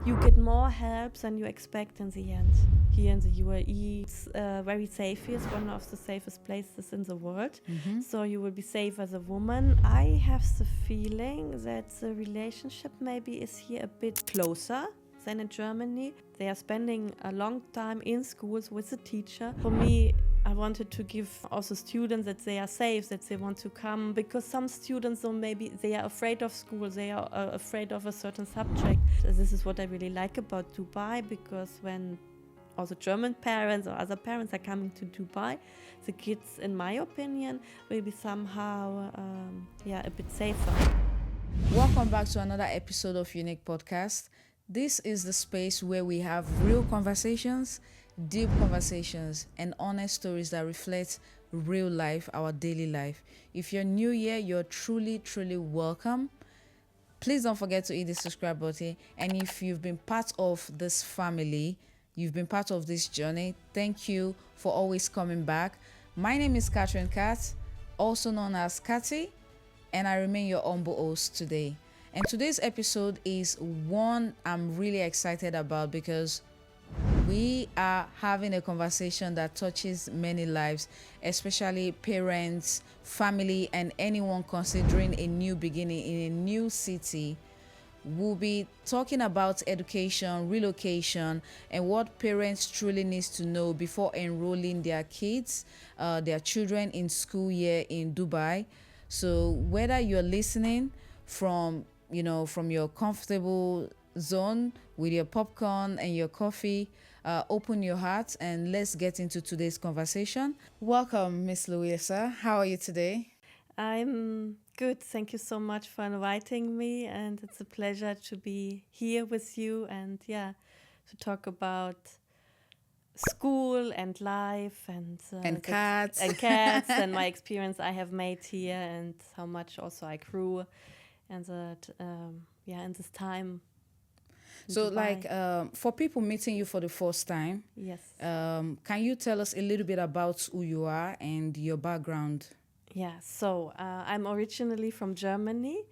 you get more help than you expect in the end. Here in the UAE, it's very safe here. It's one of the safest places in the world. So you will be safe as a woman. I have the feeling that the relationship maybe is here a bit closer than in Germany. They are spending a long time in schools with the teacher. For me, I wanted to give also students that they are safe, that they want to come, because some students, so maybe they are afraid of school, they are afraid of a certain subject. This is what I really like about Dubai, because when also German parents or other parents are coming to Dubai, the kids, in my opinion, will be somehow a bit safer. Welcome back to another episode of Unique Podcast. This is the space where we have real conversations, deep conversations, and honest stories that reflect real life, our daily life. If you're new here, you're truly welcome. Please don't forget to hit the subscribe button. And if you've been part of this family, you've been part of this journey, thank you for always coming back. My name is Catherine Katz, also known as Cathy, and I remain your humble host today. And today's episode is one I'm really excited about because we are having a conversation that touches many lives, especially parents, family, and anyone considering a new beginning in a new city. We'll be talking about education, relocation, and what parents truly need to know before enrolling their kids, their children in school here in Dubai. So whether you're listening from your comfortable zone with your popcorn and your coffee, open your heart and let's get into today's conversation. Welcome, Miss Luisa. How are you today? I'm good. Thank you so much for inviting me, and it's a pleasure to be here with you and to talk about school and life and cats and my experience I have made here and how much also I grew and that in this time. So for people meeting you for the first time, yes, can you tell us a little bit about who you are and your background? So I'm originally from Germany,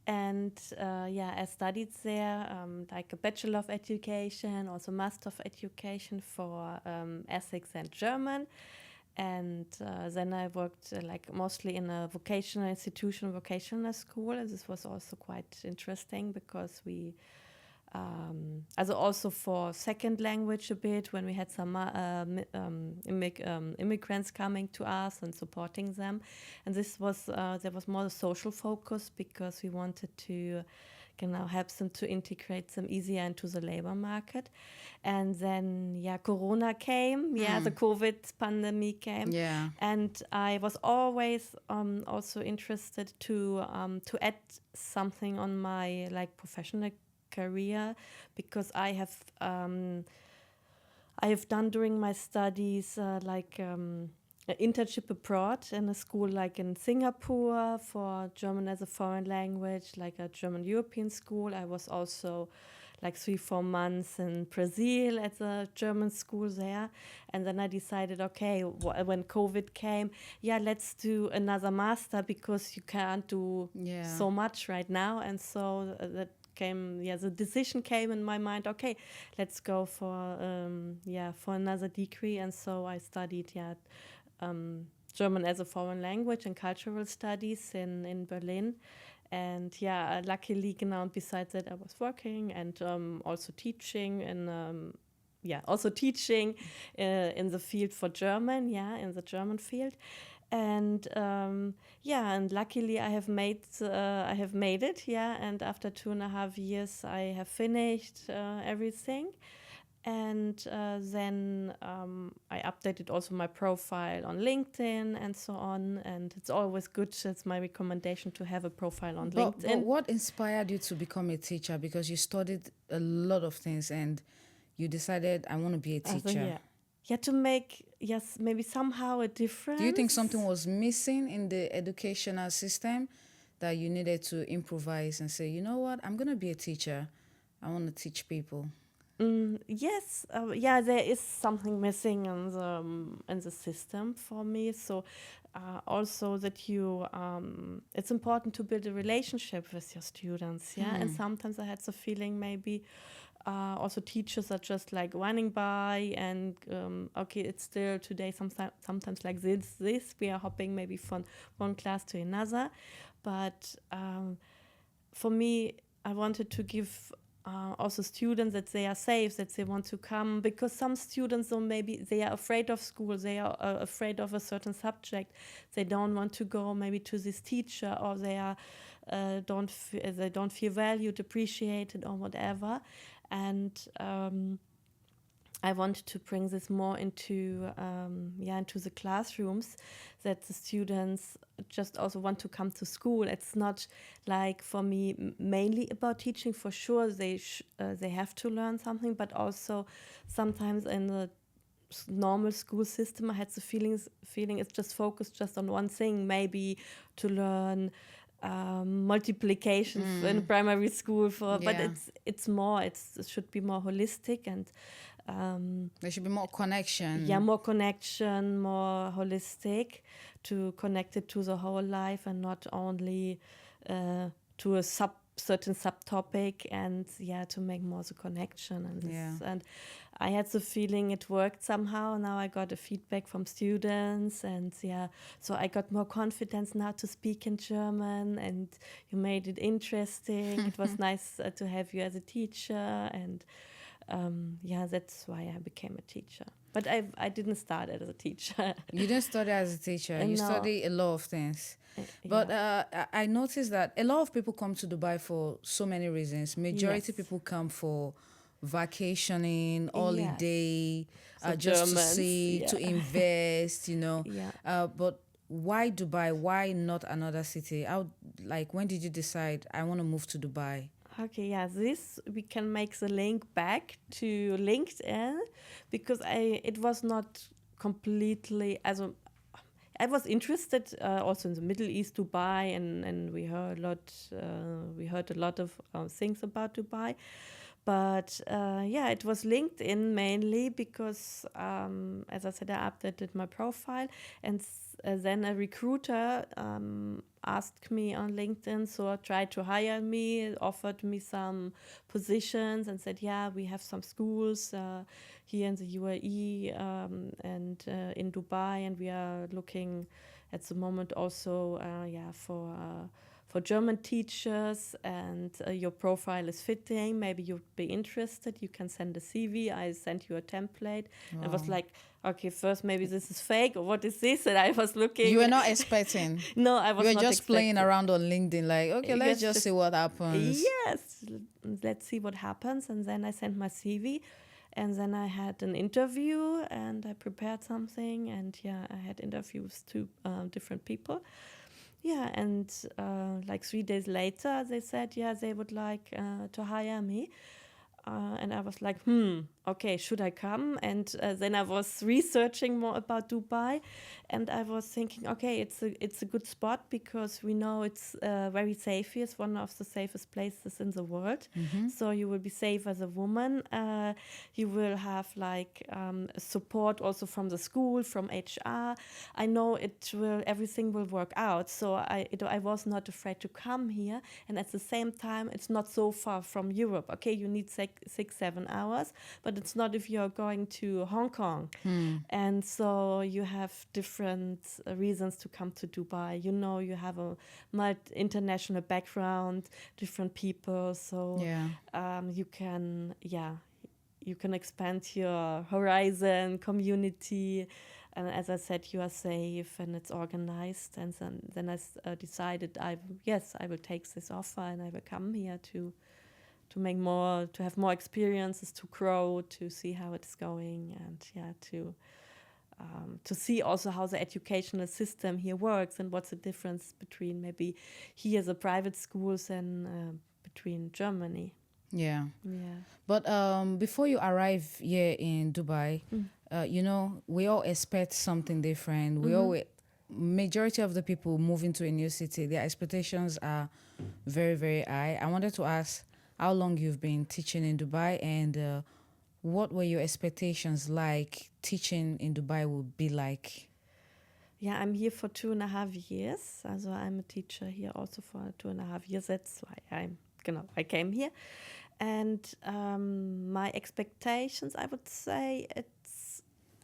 and I studied there like a Bachelor of Education, also Master of Education for ethics and German. And then I worked like mostly in a vocational institution, vocational school. And this was also quite interesting because we also for second language a bit, when we had some immigrants coming to us and supporting them. And this was there was more a social focus because we wanted to help them to integrate them easier into the labor market. And then Corona came, the COVID pandemic came, and I was always also interested to add something on my professional career, because I have done during my studies an internship abroad in a school like in Singapore for German as a foreign language, like a German European school. I was also 3-4 months in Brazil at a German school there. And then I decided, okay, when COVID came, let's do another master because you can't do so much right now. And so that came, the decision came in my mind, okay, let's go for another degree. And so I studied German as a foreign language and cultural studies in Berlin. And luckily, besides that, I was working and also teaching in the field for German, in the German field. And and luckily I have made it, and after 2.5 years I have finished everything. And then I updated also my profile on LinkedIn and so on. And it's always good, it's my recommendation to have a profile on LinkedIn. But what inspired you to become a teacher? Because you studied a lot of things and you decided, I want to be a teacher. To make, maybe somehow a difference. Do you think something was missing in the educational system that you needed to improvise and say, you know what, I'm going to be a teacher. I want to teach people. Yes, there is something missing in the system for me. So also that you, it's important to build a relationship with your students. And sometimes I had the feeling maybe also teachers are just like running by and okay, it's still today sometimes like this we are hopping maybe from one class to another, but for me I wanted to give also students that they are safe, that they want to come, because some students, so maybe they are afraid of school, they are afraid of a certain subject, they don't want to go maybe to this teacher, or they are they don't feel valued, appreciated, or whatever. And I wanted to bring this more into the classrooms, that the students just also want to come to school. It's not like, for me, mainly about teaching. For sure, they have to learn something, but also sometimes in the normal school system, I had the feeling it's just focused just on one thing, maybe to learn multiplication in primary school. But it's more. It should be more holistic, and there should be more connection. Yeah, more connection, more holistic, to connect it to the whole life and not only to a certain subtopic, and to make more the connection. And I had the feeling it worked somehow. Now I got a feedback from students, and so I got more confidence now to speak in German, and you made it interesting. It was nice to have you as a teacher, and that's why I became a teacher. But I didn't start as a teacher. You didn't study as a teacher. You No. study a lot of things. But I noticed that a lot of people come to Dubai for so many reasons. Majority people come for vacationing, holiday, So just Germans, to see, to invest, But why Dubai? Why not another city? When did you decide, I want to move to Dubai? Okay, this we can make the link back to LinkedIn, because it was not completely, I was interested also in the Middle East, Dubai, and we heard a lot of things about Dubai. But it was LinkedIn mainly because, as I said, I updated my profile, and then a recruiter asked me on LinkedIn, so I tried to hire me, offered me some positions, and said, we have some schools here in the UAE and in Dubai, and we are looking at the moment also for German teachers, and your profile is fitting. Maybe you'd be interested. You can send a CV. I sent you a template. Wow. I was like, okay, first maybe this is fake, or what is this? And I was looking. You were not expecting. No, I was not. You were just expecting. Playing around on LinkedIn, like, okay, let's just see what happens. Yes, let's see what happens. And then I sent my CV. And then I had an interview, and I prepared something. And I had interviews to different people. And like 3 days later, they said, they would like to hire me. And I was like, okay, should I come? And then I was researching more about Dubai, and I was thinking, okay, it's a good spot, because we know it's very safe here. It's one of the safest places in the world. Mm-hmm. So you will be safe as a woman. You will have like support also from the school, from HR. I know everything will work out. So I was not afraid to come here. And at the same time, it's not so far from Europe. Okay, you need 6-7 hours, but it's not if you're going to Hong Kong. And so you have different reasons to come to Dubai. You have a international background, different people, so you can expand your horizon, community, and as I said, you are safe and it's organized. And then I decided I will take this offer, and I will come here to have more experiences, to grow, to see how it's going, and to see also how the educational system here works, and what's the difference between maybe here the private schools and between Germany. Yeah. But before you arrive here in Dubai, we all expect something different. Majority of the people moving to a new city, their expectations are very, very high. I wanted to ask how long you've been teaching in Dubai, and what were your expectations like teaching in Dubai would be like? I'm here for 2.5 years. So I'm a teacher here also for 2.5 years. That's why I came here. And my expectations, I would say,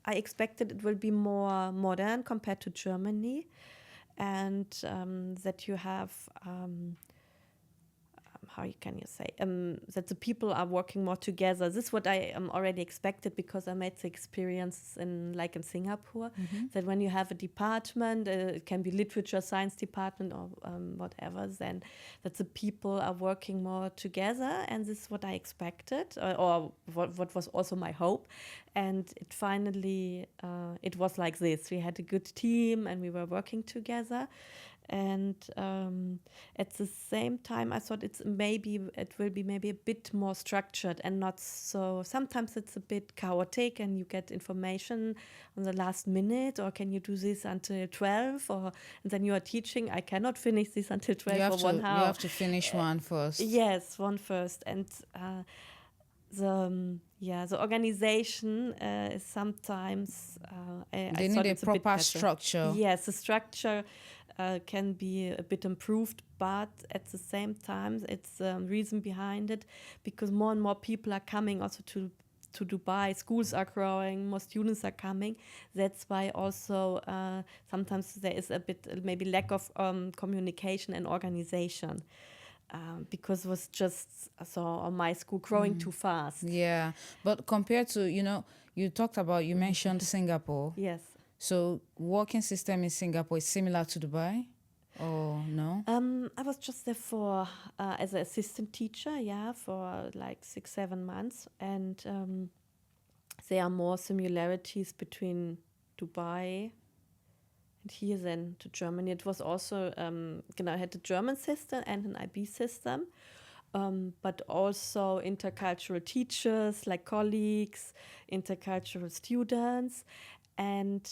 I expected it will be more modern compared to Germany, and that you have how can you say that the people are working more together. This is what I already expected, because I made the experience in Singapore, that when you have a department, it can be literature, science department, or whatever, then that the people are working more together, and this is what I expected, or what was also my hope. And it finally it was like this. We had a good team and we were working together. And at the same time, I thought it will be maybe a bit more structured and not so. Sometimes it's a bit chaotic, and you get information on the last minute, or can you do this until 12? And then you are teaching. I cannot finish this until 12 or 1 hour. You have to finish one first. Yes, one first. And the organization is sometimes they need a proper structure. Yes, the structure can be a bit improved, but at the same time, it's the reason behind it, because more and more people are coming also to Dubai. Schools are growing, more students are coming. That's why also sometimes there is a bit maybe lack of communication and organization. Because it was just on my school growing too fast. Yeah, but compared to, you mentioned Singapore. Yes. So working system in Singapore is similar to Dubai, or no? I was just there for as an assistant teacher, for like 6-7 months, and there are more similarities between Dubai and here than to Germany. It was also I had a German system and an IB system, but also intercultural teachers, like colleagues, intercultural students. And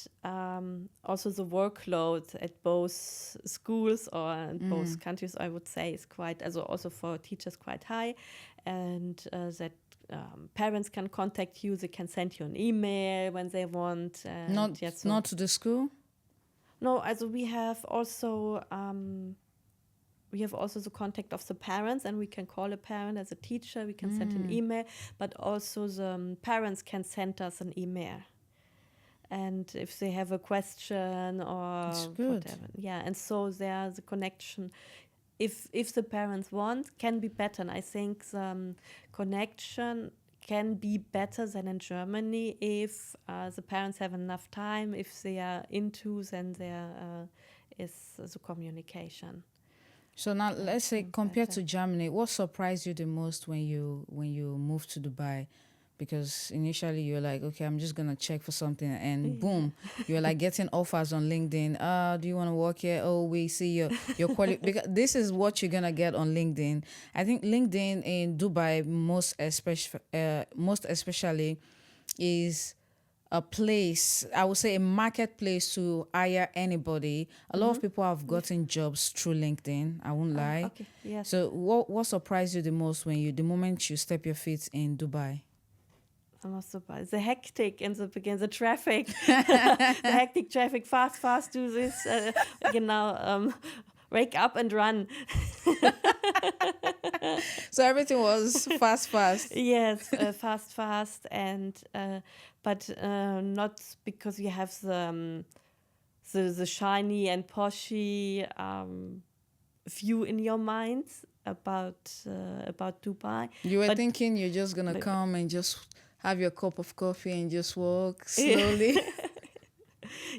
also the workload at both schools or in both countries, I would say, is quite, also for teachers, quite high. And that parents can contact you, they can send you an email when they want. Not to the school? No, we have also the contact of the parents, and we can call a parent as a teacher, we can send an email, but also the parents can send us an email. And if they have a question or whatever. Yeah, and so there's a connection. If the parents want, can be better. And I think the connection can be better than in Germany if the parents have enough time, if they are into, then there is the communication. So now let's say compared to Germany, what surprised you the most when you moved to Dubai? Because initially you're like, okay, I'm just gonna check for something, and boom, you're like getting offers on LinkedIn. Do you want to work here? Oh, we see your quality. Because this is what you're gonna get on LinkedIn. I think LinkedIn in Dubai most especially is a place, I would say a marketplace to hire anybody. A lot of people have gotten jobs through LinkedIn. I won't lie. Okay. Yes. So what surprised you the most the moment you step your feet in Dubai? I was surprised. The hectic in the beginning, the traffic, the hectic traffic, fast, do this, wake up and run. So everything was fast. Yes, fast, and but not because you have the shiny and poshy view in your mind about Dubai. You were thinking you're just gonna come and just have your cup of coffee and just walk slowly.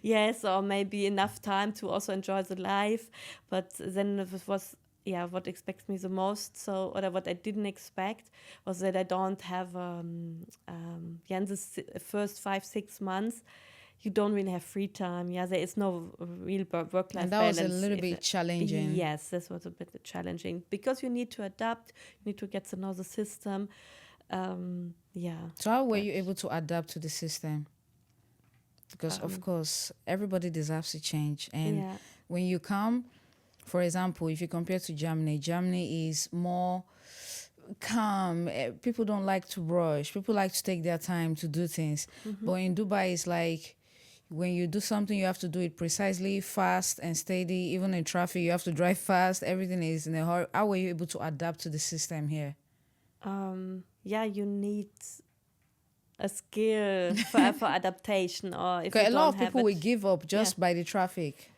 Yes, or maybe enough time to also enjoy the life. But then it was, what expects me the most. So, or what I didn't expect was that I don't have, in the first 5-6 months, you don't really have free time. Yeah, there is no real work-life balance. And that was a little bit challenging. Yes, this was a bit challenging because you need to adapt, you need to get to know the system. So how were you able to adapt to the system? Because of course everybody deserves to change, and when you come, for example, if you compare to Germany is more calm. People don't like to rush. People like to take their time to do things. But in Dubai, it's like when you do something, you have to do it precisely, fast and steady. Even in traffic, you have to drive fast. Everything is in a hurry. How were you able to adapt to the system here? Yeah, you need a skill for adaptation, or if Okay, you a lot don't of have people will it. give up Yeah. just by the traffic.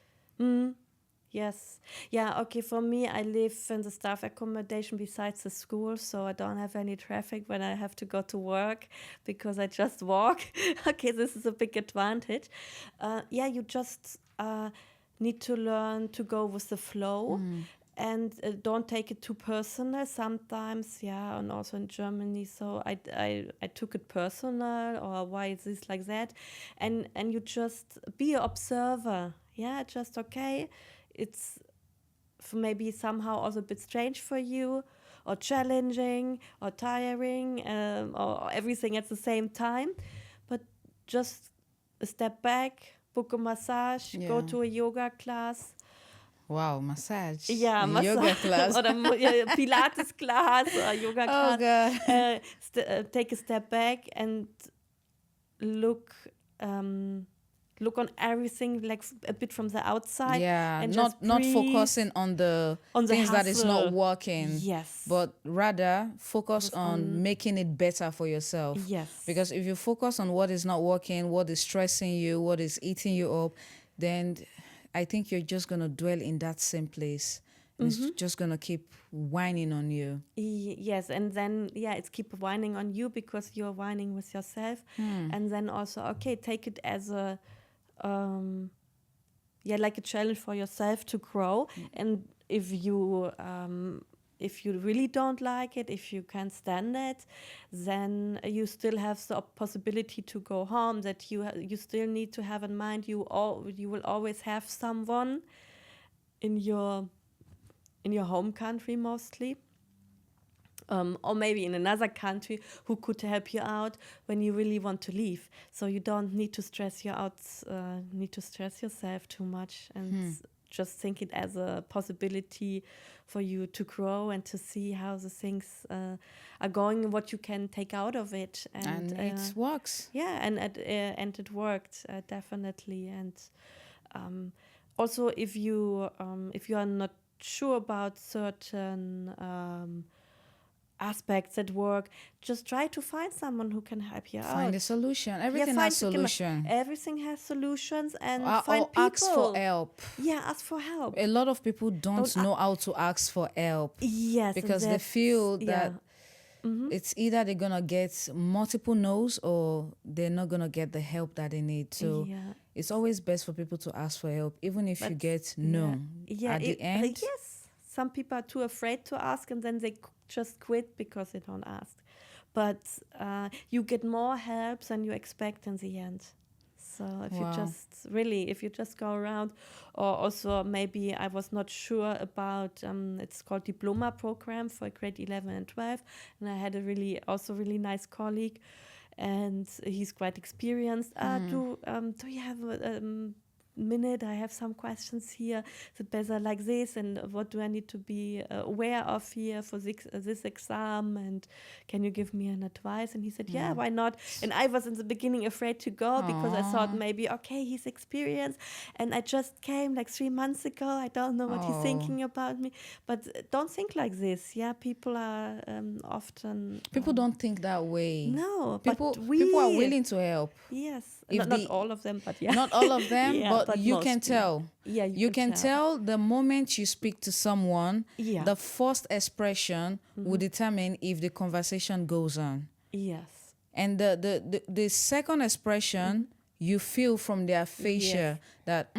Yes. Yeah, okay, for me, I live in the staff accommodation besides the school, so I don't have any traffic when I have to go to work because I just walk. Okay, this is a big advantage. Yeah, you just need to learn to go with the flow and don't take it too personal sometimes. Yeah, and also in Germany, so I took it personal, or why is this like that? And you just be an observer. Yeah, just okay. It's maybe somehow also a bit strange for you, or challenging, or tiring, or everything at the same time. But just a step back, book a massage, go Yeah. to a yoga class. Wow, massage. Yeah, A yoga massage class. or yeah, Pilates class or yoga Oh class. God. Take a step back and look look on everything like a bit from the outside, Yeah, and just not breathe focusing on the on the things that is not hustle. working, Yes. but rather focus Focus on making it better for yourself. Yes. Because if you focus on what is not working, what is stressing you, what is eating you up, then I think you're just gonna dwell in that same place. And it's just gonna keep whining on you. Yes, and then yeah, it's keep whining on you because you're whining with yourself, and then also okay, take it as a yeah, like a challenge for yourself to grow. And if you really don't like it, if you can't stand it, then you still have the possibility to go home. That you still need to have in mind you will always have someone in your home country mostly, or maybe in another country, who could help you out when you really want to leave. So you don't need to stress yourself too much, and just think it as a possibility for you to grow and to see how the things are going and what you can take out of it. And it works. Yeah, and it worked definitely. And also, if you are not sure about certain aspects at work, just try to find someone who can help you out. Find a solution. Everything has solution. Everything has solutions, and find Or people. ask for help. Yeah, ask for help. A lot of people don't know how to ask for help. Yes, Because they feel that Mm-hmm. it's either they're gonna get multiple no's or they're not gonna get the help that they need. So Yeah. it's always best for people to ask for help, even if you get no. Yeah, At the end, yes, some people are too afraid to ask, and then they just quit because they don't ask. But you get more help than you expect in the end. So Wow. if you just go around, or also maybe I was not sure about, it's called Diploma program for grade 11 and 12, and I had a really nice colleague, and he's quite experienced. Do you have a minute? I have some questions here. Is it better like this? And what do I need to be aware of here for this exam? And can you give me an advice? And he said, yeah, why not? And I was in the beginning afraid to go because I thought maybe, okay, he's experienced. And I just came like 3 months ago. I don't know what he's thinking about me. But don't think like this. Yeah, people are often... people don't think that way. No, People but we... people are willing to help. Yes. If Not all of them, but yeah. Not all of them, Yeah, but you can mostly. tell. Yeah, You can tell the moment you speak to someone, Yeah. the first expression will determine if the conversation goes on. Yes. And the second expression you feel from their facial that,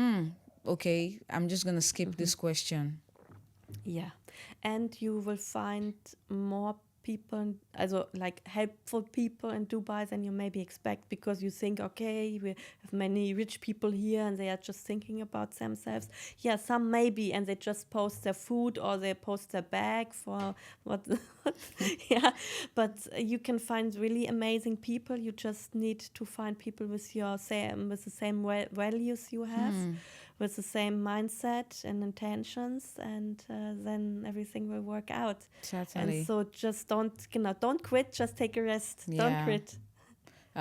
okay, I'm just going to skip this question. Yeah. And you will find more people, also like helpful people in Dubai than you maybe expect, because you think, okay, we have many rich people here and they are just thinking about themselves. Yeah, some maybe, and they just post their food or they post their bag for what. Yeah, but you can find really amazing people. You just need to find people with the same values you have. With the same mindset and intentions, and then everything will work out. Certainly. And so just don't quit, just take a rest. Yeah. Don't quit.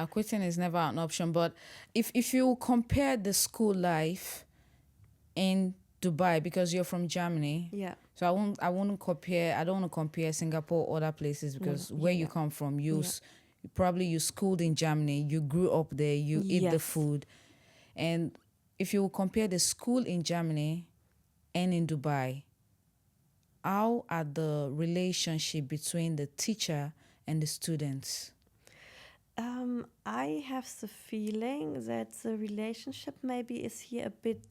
Quitting is never an option. But if you compare the school life in Dubai, because you're from Germany. Yeah. So I don't want to compare Singapore or other places, because where you come from, probably you schooled in Germany, you grew up there, you eat the Yes. food. And if you compare the school in Germany and in Dubai, how are the relationship between the teacher and the students? I have the feeling that the relationship maybe is here a bit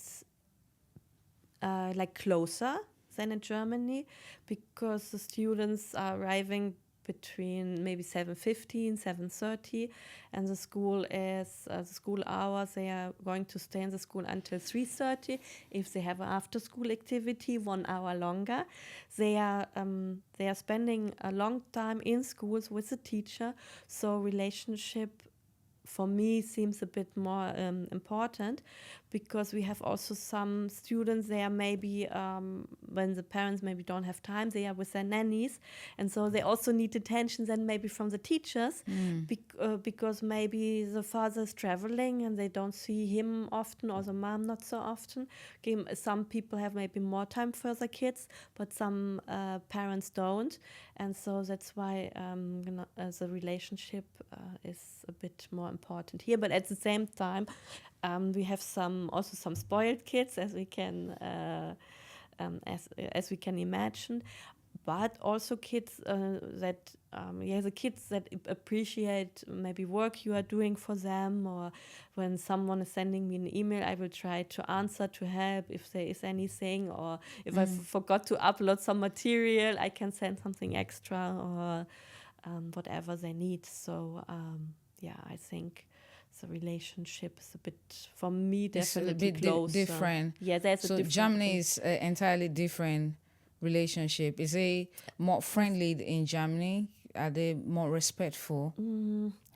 like closer than in Germany, because the students are arriving between maybe 7:15, 7:30, and the school hours, they are going to stay in the school until 3:30. If they have an after school activity, 1 hour longer, they are spending a long time in schools with the teacher. So relationship for me seems a bit more important, because we have also some students, they are maybe when the parents maybe don't have time, they are with their nannies, and so they also need attention then maybe from the teachers, because maybe the father is traveling and they don't see him often, or the mom not so often. Okay, some people have maybe more time for their kids, but some parents don't, and so that's why the relationship is a bit more important here. But at the same time, we have some spoiled kids, as we can as we can imagine, but also kids the kids that appreciate maybe work you are doing for them, or when someone is sending me an email, I will try to answer, to help if there is anything, or if I forgot to upload some material, I can send something extra, or whatever they need. So I think the relationship is a bit, for me, definitely closer. Different. Yeah, there's a So different. Germany is an entirely different relationship. Is it more friendly in Germany? Are they more respectful?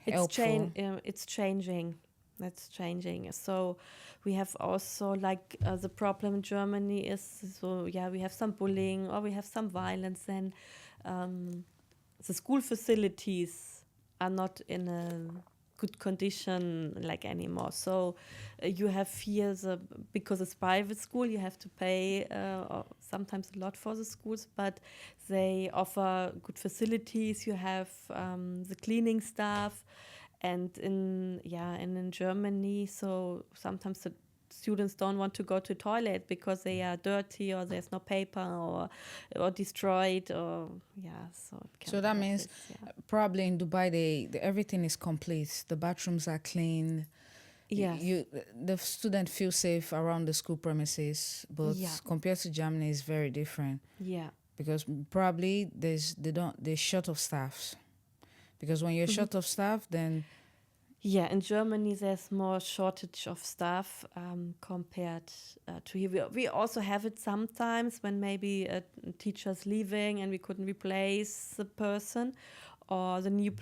Helpful? It's changing. That's changing. So we have also like the problem in Germany is, we have some bullying, or we have some violence, and the school facilities are not in a good condition like anymore. So you have here, because it's private school, you have to pay sometimes a lot for the schools, but they offer good facilities. You have the cleaning staff, and in Germany, so sometimes the students don't want to go to toilet because they are dirty, or there's no paper, or destroyed, or So that means probably in Dubai everything is complete. The bathrooms are clean. Yes. The student feels safe around the school premises, but compared to Germany, it's very different. Yeah. Because probably they're short of staff. Because when you're short of staff, then in Germany there's more shortage of staff compared to here. We also have it sometimes when maybe a teacher's leaving and we couldn't replace the person, or the new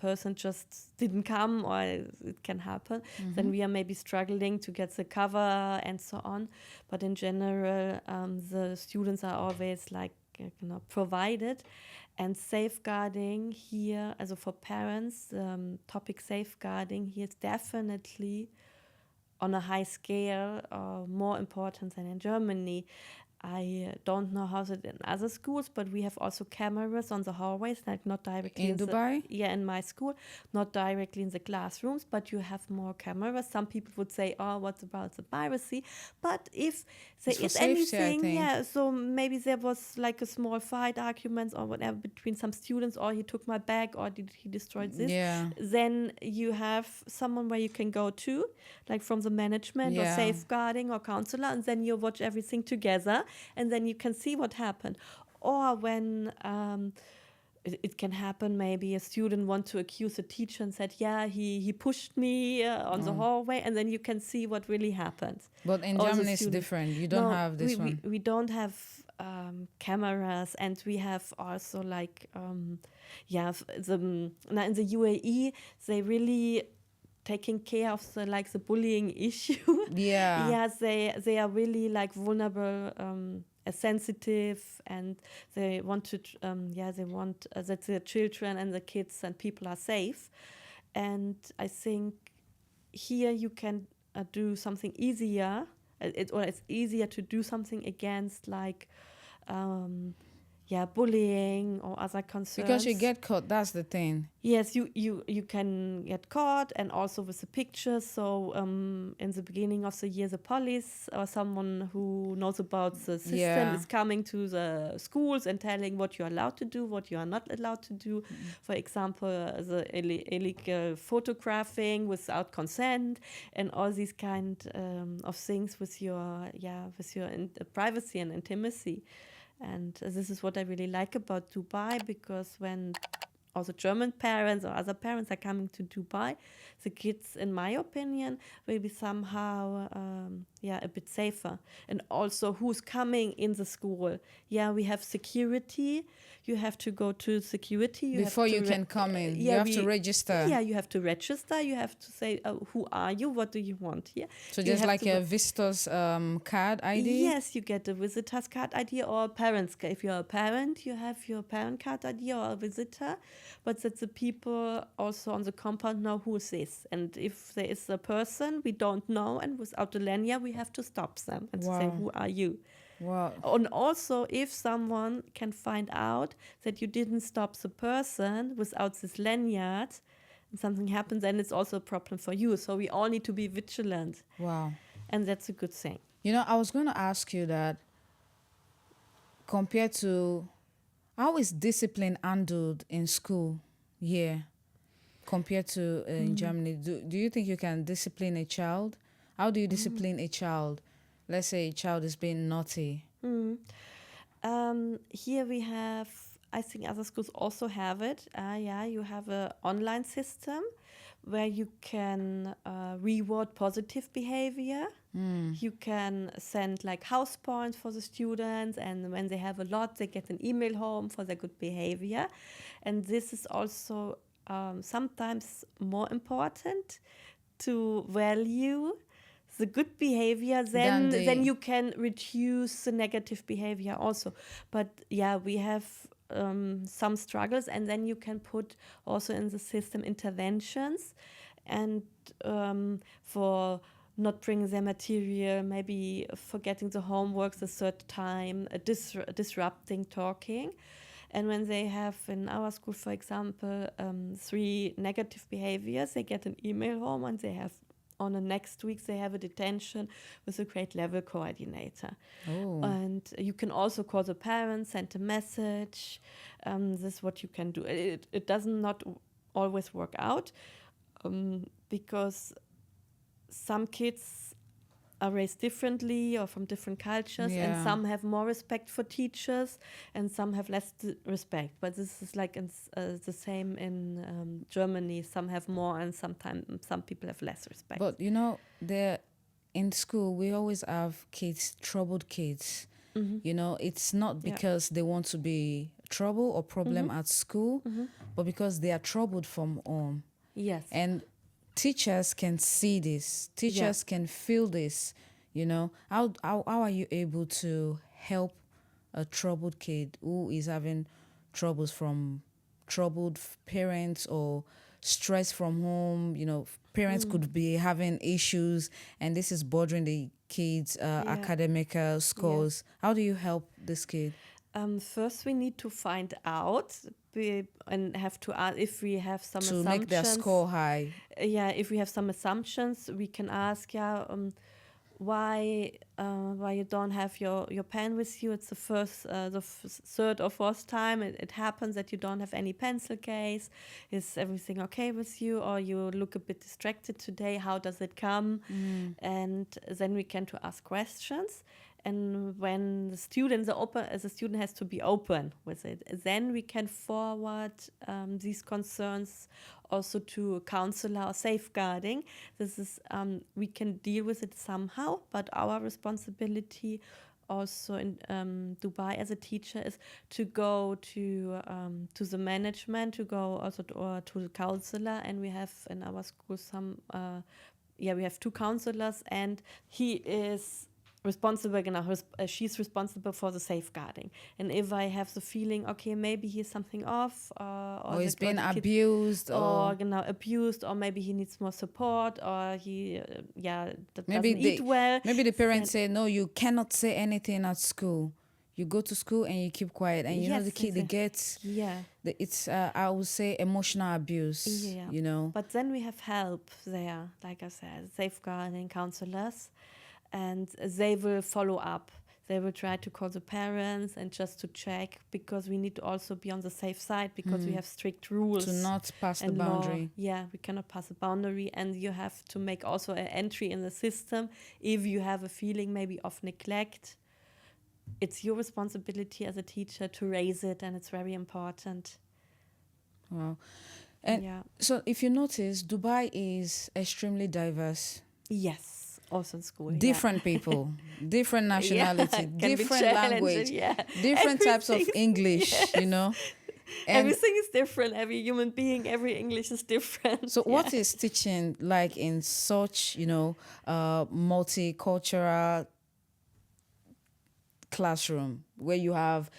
person just didn't come, or it can happen. Then we are maybe struggling to get the cover and so on. But in general, the students are always provided. And safeguarding here, also for parents, topic safeguarding here is definitely on a high scale, more important than in Germany. I don't know how it in other schools, but we have also cameras on the hallways, like not directly in Dubai. In my school, not directly in the classrooms, but you have more cameras. Some people would say, "Oh, what about the privacy?" But if there is anything, so maybe there was like a small fight, arguments or whatever between some students, or he took my bag, or he destroyed this. Yeah. Then you have someone where you can go to, like from the management or safeguarding or counselor, and then you watch everything together. And then you can see what happened. Or when it can happen, maybe a student wants to accuse a teacher and said, he pushed me on the hallway, and then you can see what really happened. But in Germany it's different. You don't have this one. We don't have cameras, and we have also in the UAE, they really taking care of the bullying issue. They are really vulnerable, sensitive, and they want to they want that the children and the kids and people are safe. And I think here you can do something easier It's easier to do something against like bullying or other concerns. Because you get caught, that's the thing. Yes, you can get caught, and also with the pictures. So in the beginning of the year, the police or someone who knows about the system is coming to the schools and telling what you're allowed to do, what you are not allowed to do. For example, the illegal photographing without consent, and all these kind of things with your privacy and intimacy. And this is what I really like about Dubai, because when also German parents or other parents are coming to Dubai, the kids, in my opinion, will be somehow a bit safer. And also who's coming in the school. Yeah, we have security. You have to go to security. Before you can come in, you have to register. Yeah, you have to register. You have to say, who are you? What do you want here? So just like a visitor's card ID? Yes, you get a visitor's card ID or a parent's card. If you're a parent, you have your parent card ID or a visitor. But that the people also on the compound know who is this. And if there is a person we don't know and without a lanyard, we have to stop them and say, who are you? Wow. And also, if someone can find out that you didn't stop the person without this lanyard and something happens, then it's also a problem for you. So we all need to be vigilant. Wow. And that's a good thing. You know, I was going to ask you that compared to how is discipline handled in school here compared to in Germany? Do you think you can discipline a child? How do you discipline a child? Let's say a child is being naughty. Here we have, I think other schools also have it. You have an online system where you can reward positive behavior. You can send like house points for the students, and when they have a lot, they get an email home for their good behavior. And this is also sometimes more important to value the good behavior, then you can reduce the negative behavior also. But yeah, we have some struggles, and then you can put also in the system interventions, and for not bringing their material, maybe forgetting the homework the third time, disrupting talking. And when they have, in our school, for example, 3 negative behaviors, they get an email home, and they have on the next week they have a detention with a grade level coordinator. And you can also call the parents, send a message. This is what you can do. It does not always work out because some kids are raised differently or from different cultures, and some have more respect for teachers and some have less respect. But this is like the same in Germany. Some have more, and sometimes some people have less respect. But you know, in school we always have kids, troubled kids. You know, it's not because they want to be trouble or problem at school, but because they are troubled from home. Yes. And teachers can see this. Teachers can feel this. You know, how are you able to help a troubled kid who is having troubles from troubled parents or stress from home? You know, parents could be having issues, and this is bothering the kids' academic scores. How do you help this kid? First, we need to find out and have to ask if we have some assumptions. To make their score high. If we have some assumptions, we can ask, why you don't have your pen with you. It's the third or fourth time it happens that you don't have any pencil case. Is everything okay with you? Or you look a bit distracted today. How does it come? And then we can to ask questions. And when the student has to be open with it, then we can forward these concerns also to a counselor or safeguarding. This is we can deal with it somehow, but our responsibility also in Dubai as a teacher is to go to the management, to go also to the counselor, and we have in our school we have 2 counselors, and he is responsible, she's responsible for the safeguarding. And if I have the feeling, okay, maybe he's something off, or he's being abused, or abused, or maybe he needs more support, or he maybe doesn't eat well. Maybe the parents say, no, you cannot say anything at school. You go to school and you keep quiet, and you know the kid, they get it's I would say emotional abuse. You know. But then we have help there, like I said, safeguarding counselors, and they will follow up. They will try to call the parents and just to check, because we need to also be on the safe side, because we have strict rules to not pass the boundary. We cannot pass a boundary, and you have to make also an entry in the system if you have a feeling maybe of neglect. It's your responsibility as a teacher to raise it, and it's very important. Wow. And so if you notice, Dubai is extremely diverse. Yes, also in school. Different people, different nationality, different language, different types of English, you know. And everything is different. Every human being, every English is different. So what is teaching like in such, you know, multicultural classroom where you have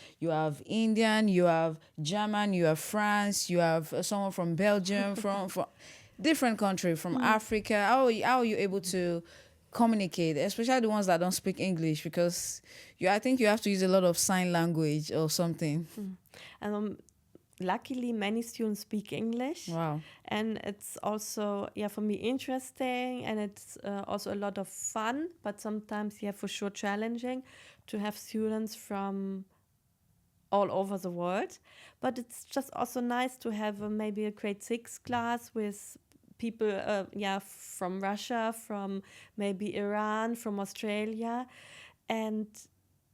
Indian, you have German, you have France, you have someone from Belgium, from different country, from Africa? How are you able to communicate, especially the ones that don't speak English? Because I think you have to use a lot of sign language or something. Luckily, many students speak English. Wow. And it's also, for me, interesting, and it's also a lot of fun, but sometimes, for sure, challenging to have students from all over the world. But it's just also nice to have maybe a grade 6 class with people, from Russia, from maybe Iran, from Australia, and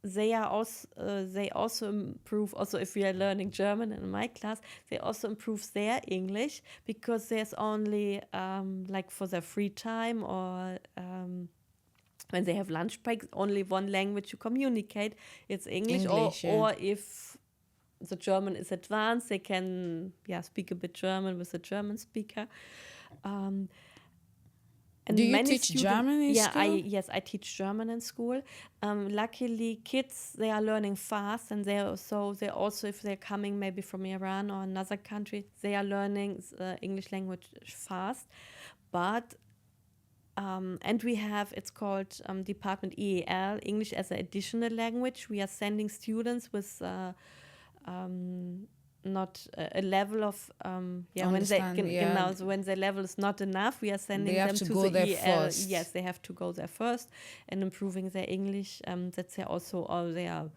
they also improve. Also, if we are learning German in my class, they also improve their English, because there's only like for their free time, or when they have lunch breaks, only one language to communicate. It's English or if the German is advanced, they can speak a bit German with a German speaker. And do you teach German in school? Yes, I teach German in school. Luckily, kids, they are learning fast, and they also, if they're coming maybe from Iran or another country, they are learning English language fast. But and we have, it's called Department EAL, English as an additional language. We are sending students with not a level of when their level is not enough, we are sending them to the EL. First. Yes, they have to go there first, and improving their English. That they also, or they are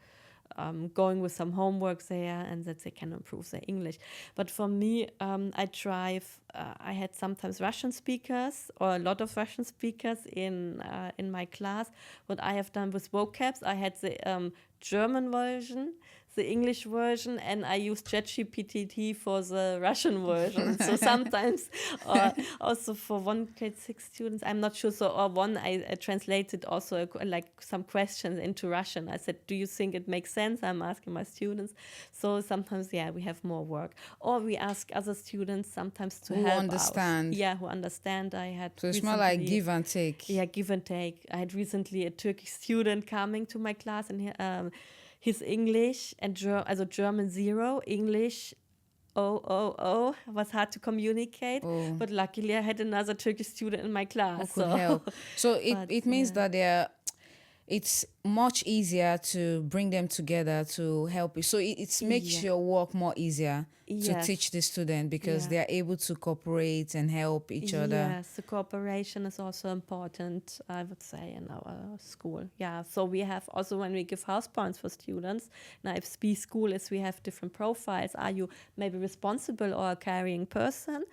going with some homework there, and that they can improve their English. But for me, I had sometimes Russian speakers, or a lot of Russian speakers in my class. What I have done with vocabs, I had the German version, the English version, and I used ChatGPT for the Russian version. So sometimes, also for one grade 6 students, I'm not sure. So, or one, I translated also like some questions into Russian. I said, do you think it makes sense? I'm asking my students. So sometimes, we have more work. Or we ask other students sometimes to help understand. Out. Who understand. So it's more like give and take. Yeah, give and take. I had recently a Turkish student coming to my class, and his English and German 0, English 000 was hard to communicate. But luckily I had another Turkish student in my class. Who could help. So it means that it's much easier to bring them together to help you. So it makes your work more easier to teach the student, because they are able to cooperate and help each other. Yes, the cooperation is also important, I would say, in our school. Yeah, so we have also, when we give house points for students, now if SPE school is, we have different profiles. Are you maybe responsible or a caring person?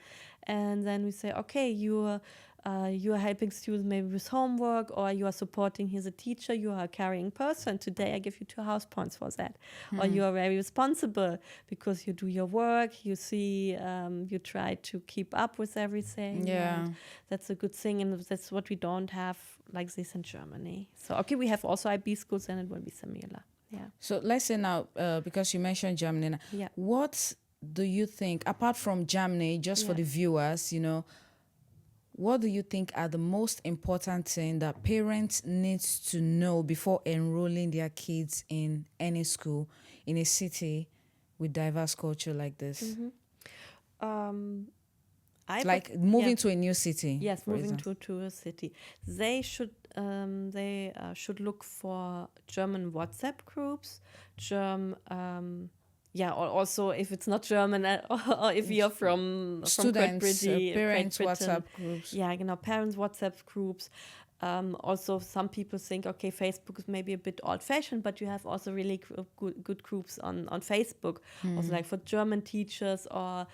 And then we say, okay, you are helping students maybe with homework, or you are supporting him as a teacher, you are a caring person. Today I give you 2 house points for that. Or you are very responsible because you do your work, you see, you try to keep up with everything. Yeah. And that's a good thing, and that's what we don't have like this in Germany. So, okay, we have also IB schools, and it will be similar. Yeah. So let's say now, because you mentioned Germany, what do you think, apart from Germany, just for the viewers, what do you think are the most important things that parents need to know before enrolling their kids in any school in a city with diverse culture like this? Um, I Like would, moving to a new city, yes, for moving example. to a city. They should look for German WhatsApp groups, German or also if it's not German, or if you're from Students, Great parents, Britain, WhatsApp groups. yeah, parents WhatsApp groups. Also, some people think, okay, Facebook is maybe a bit old-fashioned, but you have also really good groups on Facebook, also like for German teachers, or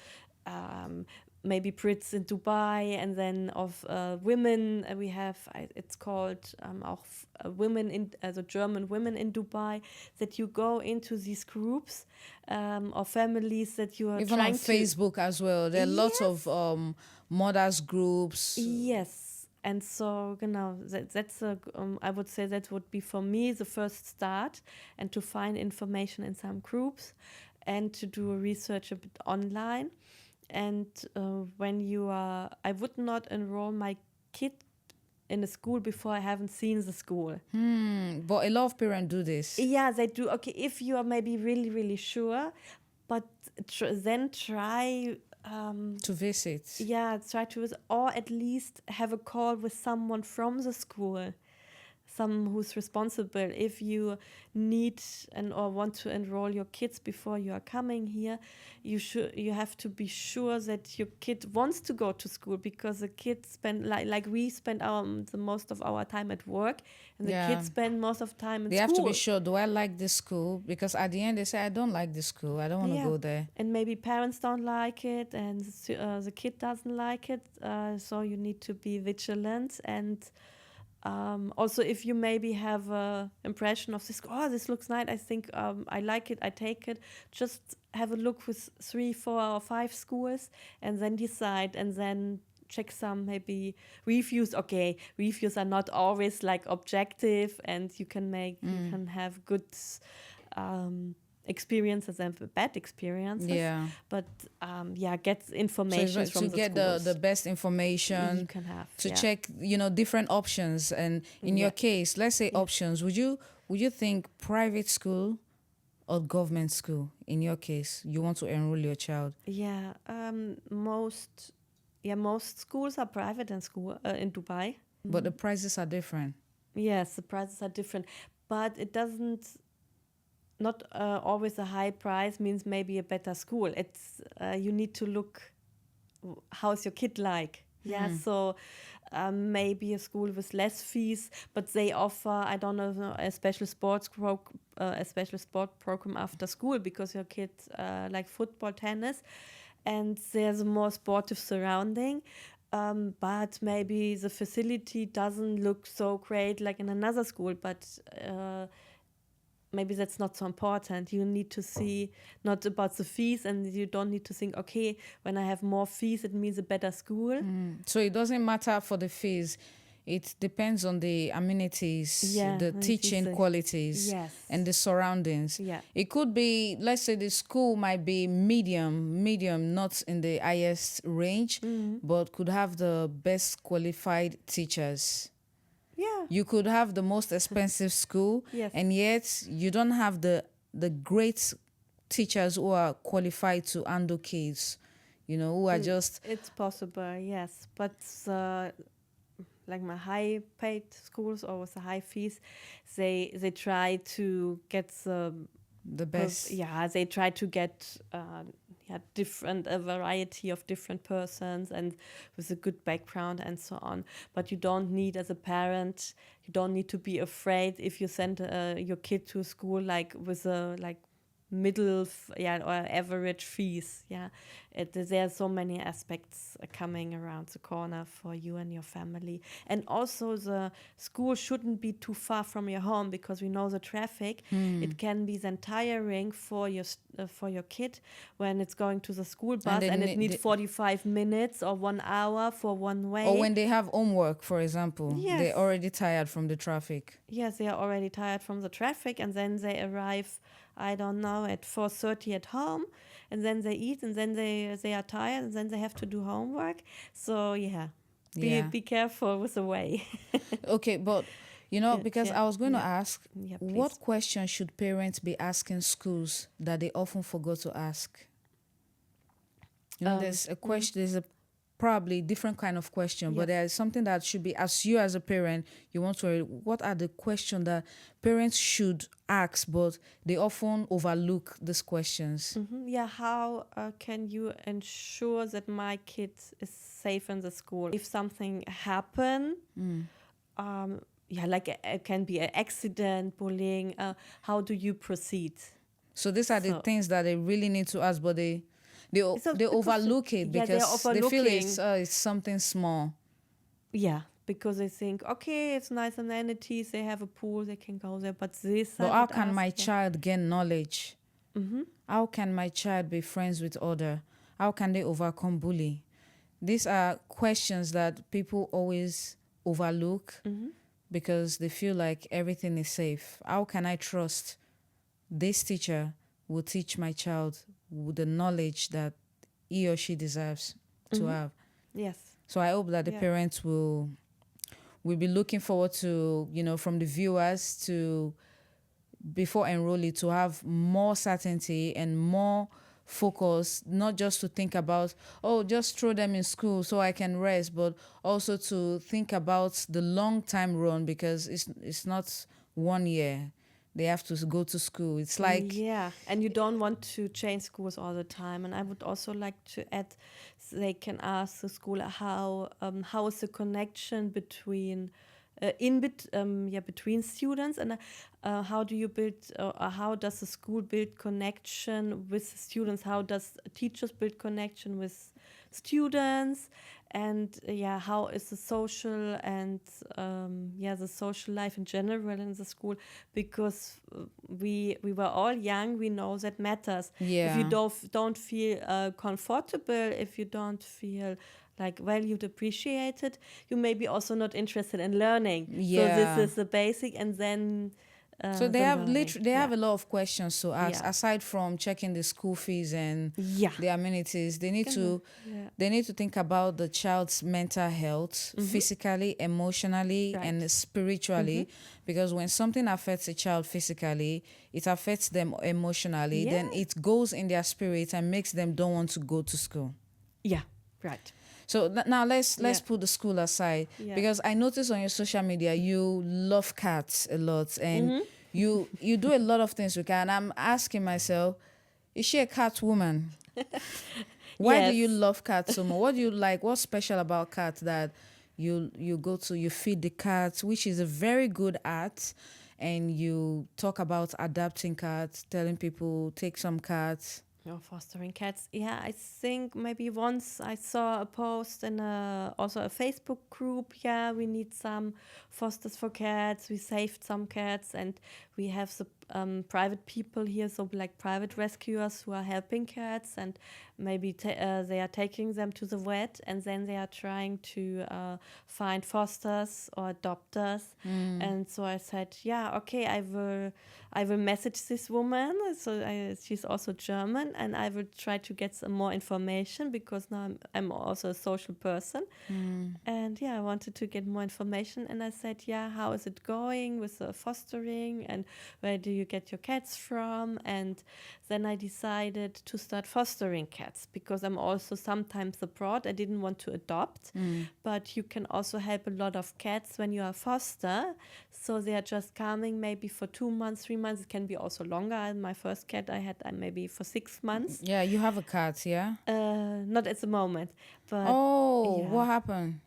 maybe Brits in Dubai, and then of women. We have, it's called auch women in, also German women in Dubai, that you go into these groups or families that you are Even on trying to. Facebook as well. There are lots of mothers groups. Yes. And so, that's I would say that would be for me the first start, and to find information in some groups and to do research a bit online. And when you are, I would not enroll my kid in a school before I haven't seen the school. But a lot of parents do this. Yeah, they do. Okay, if you are maybe really, really sure, but then try To visit. try to, or at least have a call with someone from the school, some who's responsible. If you need or want to enroll your kids before you are coming here, you have to be sure that your kid wants to go to school, because the kids spend like we spend the most of our time at work, and the kids spend most of time in They school. have to be sure, do I like this school? Because at the end they say, I don't like this school, I don't want to go there. And maybe parents don't like it, and the kid doesn't like it, so you need to be vigilant. And also, if you maybe have an impression of this, this looks nice, I think I like it, I take it, just have a look with 3, 4, or 5 schools, and then decide, and then check some maybe reviews. Okay, reviews are not always like objective, and you can have good experiences and bad experiences. Yeah. But get information so from to the get schools. the best information, You can have to check, different options. And in your case, let's say options, would you think private school or government school? In your case, you want to enroll your child. Most schools are private in Dubai. But the prices are different. Yes, the prices are different, but it doesn't. Not always a high price means maybe a better school. It's you need to look, how's your kid like. Yeah, so maybe a school with less fees, but they offer, I don't know, a special sport program after school, because your kid like football, tennis, and there's a more sportive surrounding. But maybe the facility doesn't look so great like in another school, but maybe that's not so important. You need to see not about the fees, and you don't need to think, okay, when I have more fees, it means a better school. So it doesn't matter for the fees. It depends on the amenities, the teaching qualities, and the surroundings. Yeah. It could be, let's say the school might be medium, not in the highest range, but could have the best qualified teachers. Yeah. You could have the most expensive school, and yet you don't have the great teachers who are qualified to handle kids, who are just... It's possible, yes. But like my high-paid schools or with the high fees, they try to get the best. They try to get a variety of different persons, and with a good background and so on. But you don't need, as a parent, you don't need to be afraid if you send your kid to a school like with a middle or average fees. There are so many aspects coming around the corner for you and your family. And also the school shouldn't be too far from your home, because we know the traffic. It can be then tiring for your kid when it's going to the school bus, and it needs 45 minutes or 1 hour for one way. Or when they have homework, for example, they're already tired from the traffic. Yes, they are already tired from the traffic, and then they arrive, I don't know, at 4:30 at home, and then they eat, and then they are tired, and then they have to do homework. So be careful with the way. Okay, but you know, Yeah, because yeah, I was going to yeah. ask, Yeah, what please. questions should parents be asking schools that they often forgot to ask? You know, there's a question, there's a probably different kind of question, but Yes. there is something that should be, as you as a parent, you want to, what are the questions that parents should ask, but they often overlook these questions? Yeah, how can you ensure that my kid is safe in the school? If something happen, yeah, like it can be an accident, bullying. How do you proceed? So these are the So, things that they really need to ask, but so they because overlook it yeah, they're because they feel overlooking. it's something small. Yeah, because they think, okay, it's nice amenities. They have a pool, they can go there. But this, But I how would can ask. my Yeah. child gain knowledge? Mm-hmm. How can my child be friends with other? How can they overcome bully? These are questions that people always overlook Mm-hmm. because they feel like everything is safe. How can I trust this teacher will teach my child with the knowledge that he or she deserves to Mm-hmm. have? Yes. So I hope that the Yeah. parents will be looking forward to, you know, from the viewers to before enrollee to have more certainty and more focus, not just to think about, oh, just throw them in school so I can rest, but also to think about the long time run, because it's not 1 year they have to go to school. It's like, Yeah, and you don't want to change schools all the time. And I would also like to add, they can ask the school how is the connection between between students, and how do you build how does the school build connection with the students? How does teachers build connection with students? And how is the social and the social life in general in the school? Because we were all young, we know that matters. If you yeah, don't feel comfortable, if you don't feel like valued, appreciated, you may be also not interested in learning. So this yeah. is the basic, and then So they the have learning. they Yeah, have a lot of questions to ask yeah, aside from checking the school fees and yeah. the amenities. They need Genau. to Yeah. they need to think about the child's mental health, physically, emotionally, Right. and spiritually, because when something affects a child physically, it affects them emotionally, Yeah. then it goes in their spirit and makes them don't want to go to school. Yeah. Right. So now let's Yeah. put the school aside, Yeah. because I noticed on your social media you love cats a lot, and you do a lot of things with cats. And I'm asking myself, is she a cat woman? Why do you Yes. love cats so much? What do you like? What's special about cats that you go to? You feed the cats, which is a very good art, and you talk about adopting cats, telling people take some cats. Oh, fostering cats. Yeah, I think maybe once I saw a post in also a Facebook group. Yeah, we need some fosters for cats. We saved some cats, and we have the private people here, so like private rescuers who are helping cats, and maybe they are taking them to the vet, and then they are trying to find fosters or adopters. And so I said, yeah, okay, I will message this woman. So she's also German, and I will try to get some more information, because now I'm also a social person. And I wanted to get more information. And I said, yeah, how is it going with the fostering, and where do you get your cats from? And then I decided to start fostering cats, because I'm also sometimes abroad. I didn't want to adopt, but you can also help a lot of cats when you are foster. So they are just coming maybe for 2 months, 3 months. It can be also longer. My first cat I had maybe for 6 months. Yeah, you have a cat, yeah? Not at the moment, but Oh, yeah. what happened?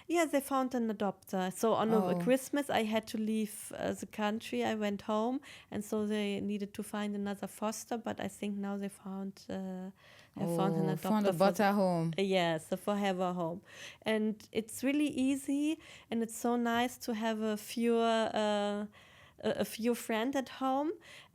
Yeah, they found an adopter. So on a Christmas, I had to leave the country. I went home, and so they needed to find another foster. But I think now they found an adopter. Found a better home. Yes, for have a home, and it's really easy, and it's so nice to have a few friends at home.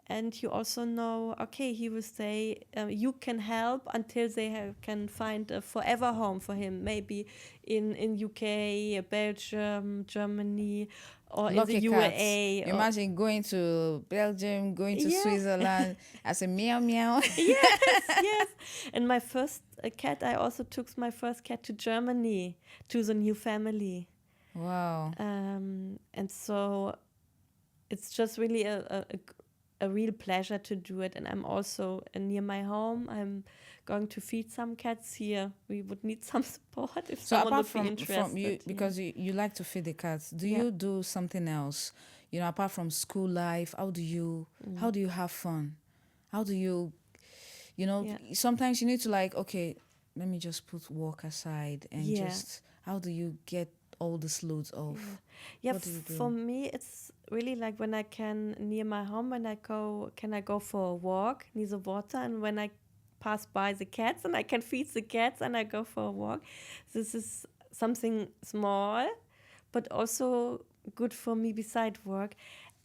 and you also know, okay, he will say, you can help until they can find a forever home for him, maybe in UK, Belgium, Germany, or in the Lucky cats. UAE. Imagine going to Belgium, going to Yeah. Switzerland as a meow meow. Yes, yes. And my first cat, I also took my first cat to Germany, to the new family. Wow. And so it's just really a real pleasure to do it. And I'm also near my home. I'm going to feed some cats here. We would need some support if So someone apart would be interested. from you, because you like to feed the cats, do you do something else? You know, apart from school life, how do you have fun? How do you, sometimes you need to like, okay, let me just put work aside and just, how do you get all this loads off? Yeah, What do you do? for me, it's really like when I can, near my home, when I go for a walk near the water, and when I pass by the cats and I can feed the cats and I go for a walk. This is something small, but also good for me beside work.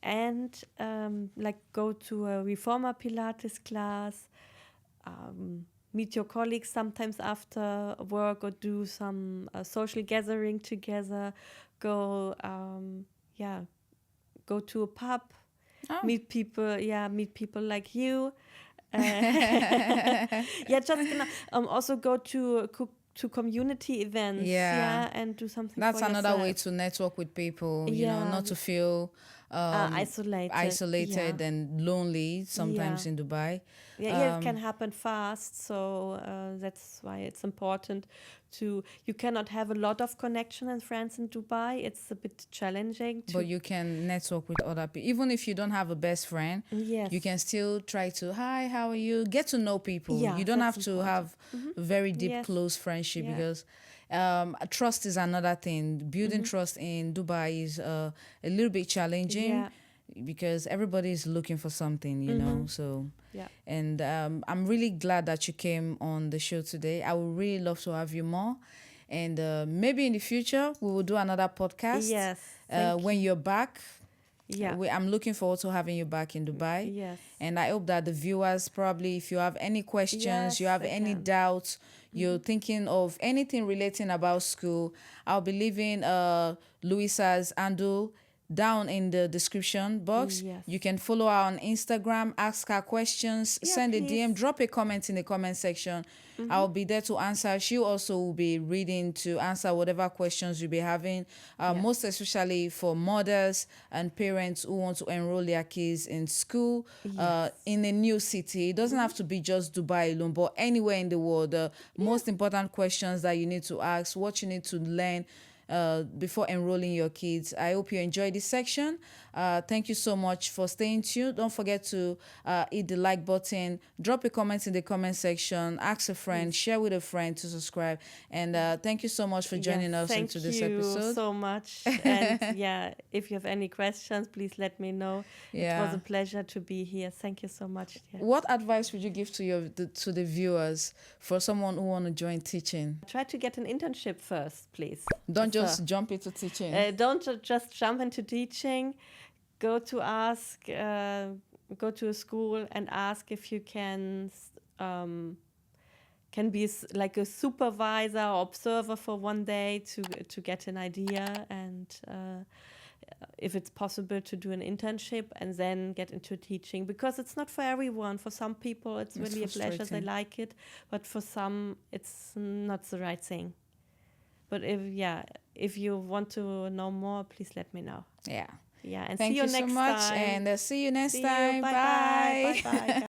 And like go to a reformer Pilates class, meet your colleagues sometimes after work, or do some social gathering together, go go to a pub, meet people like you. Also go to community events, and do something. That's for another yourself. way to network with people, not to feel isolated and lonely sometimes in Dubai. It can happen fast, so that's why it's important you cannot have a lot of connection and friends in Dubai. It's a bit challenging but you can network with other people. Even if you don't have a best friend, you can still try to, hi, how are you? Get to know people. You don't have to have a very deep, close friendship, because trust is another thing. Building trust in Dubai is a little bit challenging because everybody is looking for something, you know. So, and I'm really glad that you came on the show today. I would really love to have you more. And maybe in the future, we will do another podcast. Yes. When you're back. Yeah. I'm looking forward to having you back in Dubai. Yes. And I hope that the viewers, probably, if you have any questions, you have any doubts, you're thinking of anything relating about school, I'll be leaving Luisa's handle down in the description box. Yes. You can follow her on Instagram, ask her questions, send please. a DM, drop a comment in the comment section. I'll be there to answer. She also will be reading to answer whatever questions you'll be having, most especially for mothers and parents who want to enroll their kids in school in a new city. It doesn't have to be just Dubai alone, but anywhere in the world. The most important questions that you need to ask, what you need to learn before enrolling your kids. I hope you enjoyed this section. Thank you so much for staying tuned. Don't forget to hit the like button, drop a comment in the comment section, ask a friend, share with a friend to subscribe. And thank you so much for joining us into this episode. Thank you so much. And if you have any questions, please let me know. It was a pleasure to be here. Thank you so much. What advice would you give to the viewers for someone who want to join teaching? Try to get an internship first, please. Don't just jump into teaching. Don't just jump into teaching. Go to go to a school and ask if you can be like a supervisor or observer for one day to get an idea, and if it's possible to do an internship and then get into teaching, because it's not for everyone. For some people it's really a pleasure, they like it, but for some it's not the right thing. But if you want to know more, please let me know. Yeah. And thank see you so next much time. And see you next time. Bye. Bye. Bye.